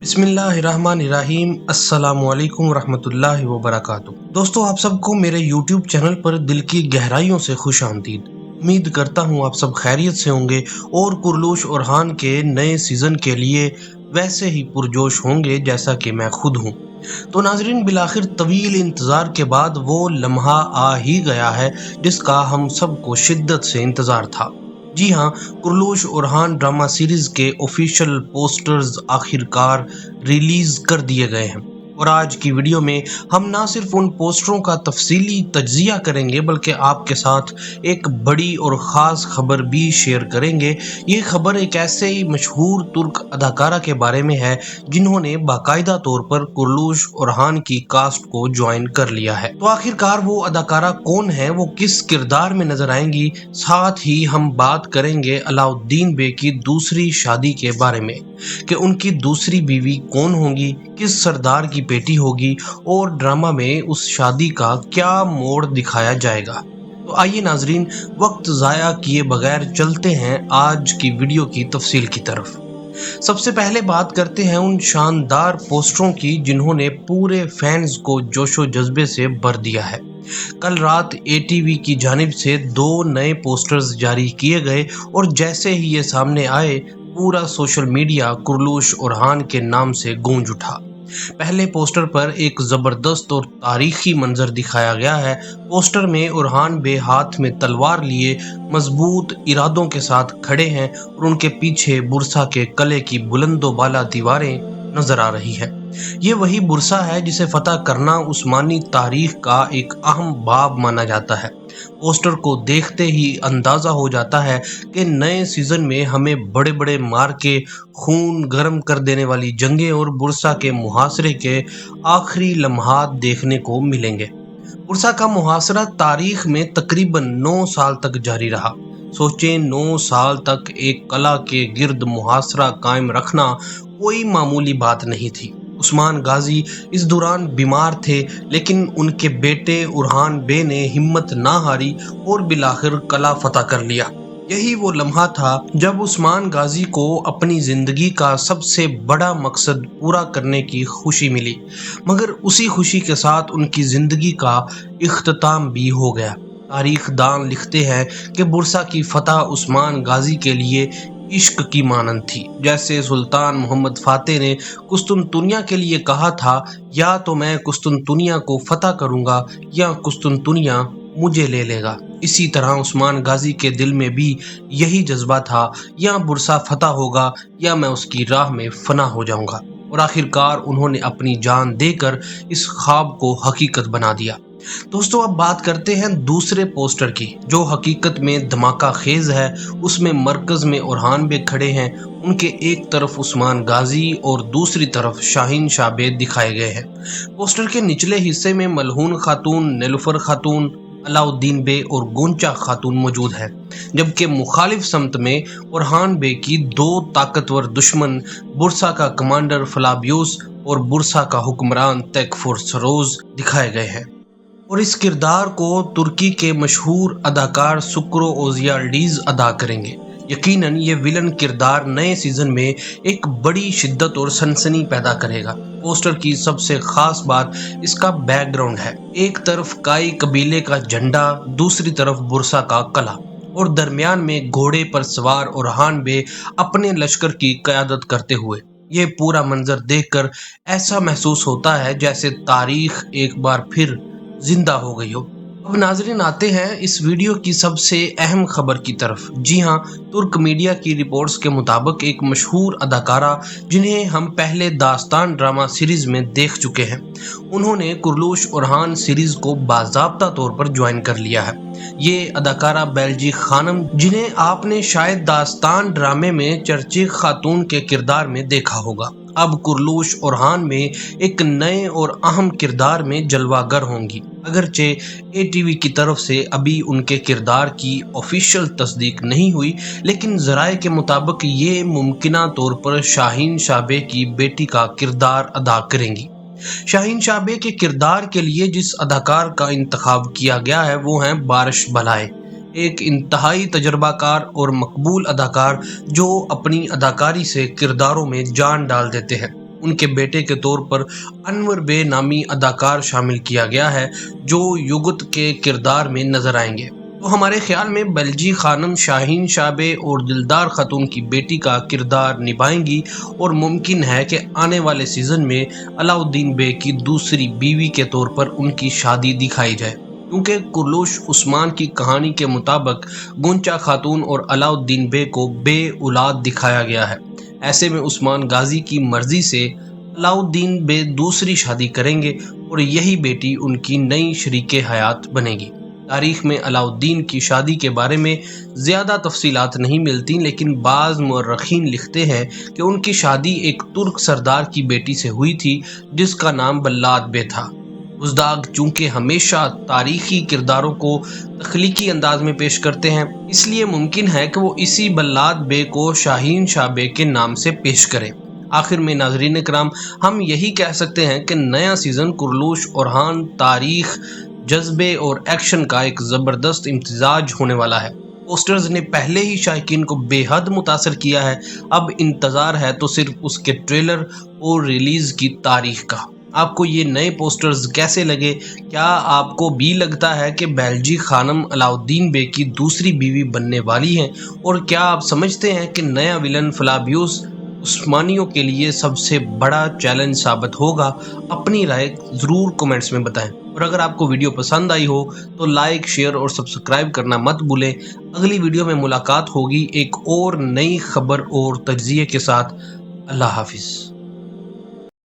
बिस्मिल्लाहिर्रहमानिर्रहीम। अस्सलामुअलैकुम रहमतुल्लाहि व बरकातुहू। दोस्तों, आप सबको मेरे YouTube चैनल पर दिल की गहराइयों से खुश आमदीद। उम्मीद करता हूँ आप सब खैरियत से होंगे और कुरलूश ओरहान के नए सीज़न के लिए वैसे ही पुरजोश होंगे जैसा कि मैं खुद हूँ। तो नाजरीन, बिलाखिर तवील इंतज़ार के बाद वो लम्हा आ ही गया है जिसका हम सबको शिद्दत से इंतज़ार था। जी हाँ, कुरलूश ओरहान ड्रामा सीरीज के ऑफिशियल पोस्टर्स आखिरकार रिलीज कर दिए गए हैं और आज की वीडियो में हम ना सिर्फ उन पोस्टरों का तफसीली तज्जिया करेंगे बल्कि आपके साथ एक बड़ी और ख़ास खबर भी शेयर करेंगे। ये खबर एक ऐसे ही मशहूर तुर्क अदाकारा के बारे में है जिन्होंने बाकायदा तौर पर कुरलूश ओरहान की कास्ट को ज्वाइन कर लिया है। तो आखिरकार वो अदाकारा कौन है, वो किस किरदार में नजर आएंगी, साथ ही हम बात करेंगे अलाउद्दीन बे की दूसरी शादी के बारे में कि उनकी दूसरी बीवी कौन होगी, किस सरदार की बेटी होगी और ड्रामा में उस शादी का क्या मोड़ दिखाया जाएगा। तो आइए नाजरीन, वक्त ज़ाया किए बगैर चलते हैं आज की वीडियो की तफसील की तरफ। सबसे पहले बात करते हैं उन शानदार पोस्टरों की जिन्होंने पूरे फैंस को जोशो जज्बे से भर दिया है। कल रात एटीवी की जानिब से 2 नए पोस्टर्स जारी किए गए और जैसे ही ये सामने आए पूरा सोशल मीडिया कुरलूश ओरहान के नाम से गूंज उठा। पहले पोस्टर पर एक जबरदस्त और तारीखी मंजर दिखाया गया है। पोस्टर में ओरहान बे हाथ में तलवार लिए मजबूत इरादों के साथ खड़े हैं और उनके पीछे बुरसा के कले की बुलंदोबाला दीवारें नजर आ रही है। ये वही बुरसा है जिसे फतह करना उस्मानी तारीख का एक अहम बाब माना जाता है। पोस्टर को देखते ही अंदाजा हो जाता है कि नए सीजन में हमें बड़े बड़े मार्के, खून गर्म कर देने वाली जंगें और बुरसा के मुहासरे के आखिरी लम्हात देखने को मिलेंगे। बुरसा का मुहासरा तारीख में तकरीबन 9 साल तक जारी रहा। सोचें, 9 साल तक एक कला के गिर्द मुहासरा कायम रखना कोई मामूली बात नहीं थी। उस्मान गाजी इस दौरान बीमार थे, लेकिन उनके बेटे ओरहान बे ने हिम्मत ना हारी और बिलाखिर कला फतह कर लिया। यही वो लम्हा था जब उस्मान गाजी को अपनी जिंदगी का सबसे बड़ा मकसद पूरा करने की खुशी मिली, मगर उसी खुशी के साथ उनकी जिंदगी का इख्तिताम भी हो गया। तारीख दान लिखते हैं कि बुरसा की फतह उस्मान गाजी के लिए इश्क की मानंद थी। जैसे सुल्तान मोहम्मद फातेह ने कुस्तुनतुनिया के लिए कहा था, या तो मैं कुस्तुनतुनिया को फतह करूंगा या कुस्तुनतुनिया मुझे ले लेगा। इसी तरह उस्मान गाजी के दिल में भी यही जज्बा था, या बुरसा फतह होगा या मैं उसकी राह में फना हो जाऊंगा। और आखिरकार उन्होंने अपनी जान देकर इस ख्वाब को हकीकत बना दिया। दोस्तों, अब बात करते हैं दूसरे पोस्टर की जो हकीकत में धमाका खेज है। उसमें मरकज में ओरहान बे खड़े हैं, उनके एक तरफ उस्मान गाजी और दूसरी तरफ शाहीन शाबे दिखाए गए हैं। पोस्टर के निचले हिस्से में मलहून खातून, नेलुफर खातून, अलाउद्दीन बे और गोंचा खातून मौजूद है, जबकि मुखालिफ समत में ओरहान बे की 2 ताकतवर दुश्मन बुरसा का कमांडर फलाबियोस और बुरसा का हुक्मरान तेकफुर सरोज दिखाए गए हैं। और इस किरदार को तुर्की के मशहूर अदाकार सुक्रो ओजियाल्डीज अदा करेंगे। यकीनन ये विलन किरदार नए सीजन में एक बड़ी शिद्दत और सनसनी पैदा करेगा। पोस्टर की सबसे खास बात इसका बैकग्राउंड है। एक तरफ काई कबीले का झंडा, दूसरी तरफ बुरसा का कला और दरमियान में घोड़े पर सवार ओरहान बे अपने लश्कर की क़यादत करते हुए। ये पूरा मंजर देखकर ऐसा महसूस होता है जैसे तारीख एक बार फिर जिंदा हो गई हो। अब नाजरीन, आते हैं इस वीडियो की सबसे अहम खबर की तरफ। जी हाँ, तुर्क मीडिया की रिपोर्ट्स के मुताबिक एक मशहूर अदाकारा जिन्हें हम पहले दास्तान ड्रामा सीरीज में देख चुके हैं, उन्होंने कुरलूश ओरहान सीरीज को बाज़ाब्ता तौर पर ज्वाइन कर लिया है। ये अदाकारा बेल्जिक खानम, जिन्हें आपने शायद दास्तान ड्रामे में चर्चित खातून के किरदार में देखा होगा, अब कुरलूश ओरहान में एक नए और अहम किरदार में जलवागर होंगी। अगरचे एटीवी की तरफ से अभी उनके किरदार की ऑफिशियल तस्दीक नहीं हुई, लेकिन ज़राए के मुताबिक ये मुमकिना तौर पर शाहीन शाबे की बेटी का किरदार अदा करेंगी। शाहीन शाबे के किरदार के लिए जिस अदाकार का इंतखाब किया गया है वो हैं बारिश बलाए, एक इंतहाई तजर्बाकार और मकबूल अदाकार जो अपनी अदाकारी से किरदारों में जान डाल देते हैं। उनके बेटे के तौर पर अनवर बे नामी अदाकार शामिल किया गया है जो युगत के किरदार में नजर आएंगे। तो हमारे ख्याल में बलजी खानम शाहीन शाबे और दिलदार खातून की बेटी का किरदार निभाएंगी और मुमकिन है कि आने वाले सीजन में अलाउद्दीन बे की दूसरी बीवी के तौर पर उनकी शादी दिखाई जाए, क्योंकि कुरलुश उस्मान की कहानी के मुताबिक गुंचा खातून और अलाउद्दीन बे को बे औलाद दिखाया गया है। ऐसे में उस्मान गाजी की मर्जी से अलाउद्दीन बे दूसरी शादी करेंगे और यही बेटी उनकी नई शरीके हयात बनेगी। तारीख में अलाउद्दीन की शादी के बारे में ज़्यादा तफसीलात नहीं मिलती, लेकिन बाज़ मुअर्रिखीन लिखते हैं कि उनकी शादी एक तुर्क सरदार की बेटी से हुई थी जिसका नाम बल्लाद बे था। बुज़दाग चूँकि हमेशा तारीखी किरदारों को तख्लीकी अंदाज में पेश करते हैं, इसलिए मुमकिन है कि वो इसी बल्लाद बे को शाहीन शाह बे के नाम से पेश करें। आखिर में नाज़रीन इकराम, हम यही कह सकते हैं कि नया सीज़न कुरलुश ओरहान तारीख, जज्बे और एक्शन का एक ज़बरदस्त इम्तिजाज होने वाला है। पोस्टर्स ने पहले ही शायकीन को बेहद मुतासर किया है, अब इंतज़ार है तो सिर्फ उसके ट्रेलर और रिलीज़ की तारीख का। आपको ये नए पोस्टर्स कैसे लगे? क्या आपको भी लगता है कि बलजी खानम अलाउद्दीन बे की दूसरी बीवी बनने वाली हैं? और क्या आप समझते हैं कि नया विलन फ्लाबियुस उस्मानियों के लिए सबसे बड़ा चैलेंज साबित होगा? अपनी राय ज़रूर कमेंट्स में बताएं। और अगर आपको वीडियो पसंद आई हो तो लाइक, शेयर और सब्सक्राइब करना मत भूलें। अगली वीडियो में मुलाकात होगी एक और नई खबर और तज्ज़िये के साथ। अल्लाह हाफिज़।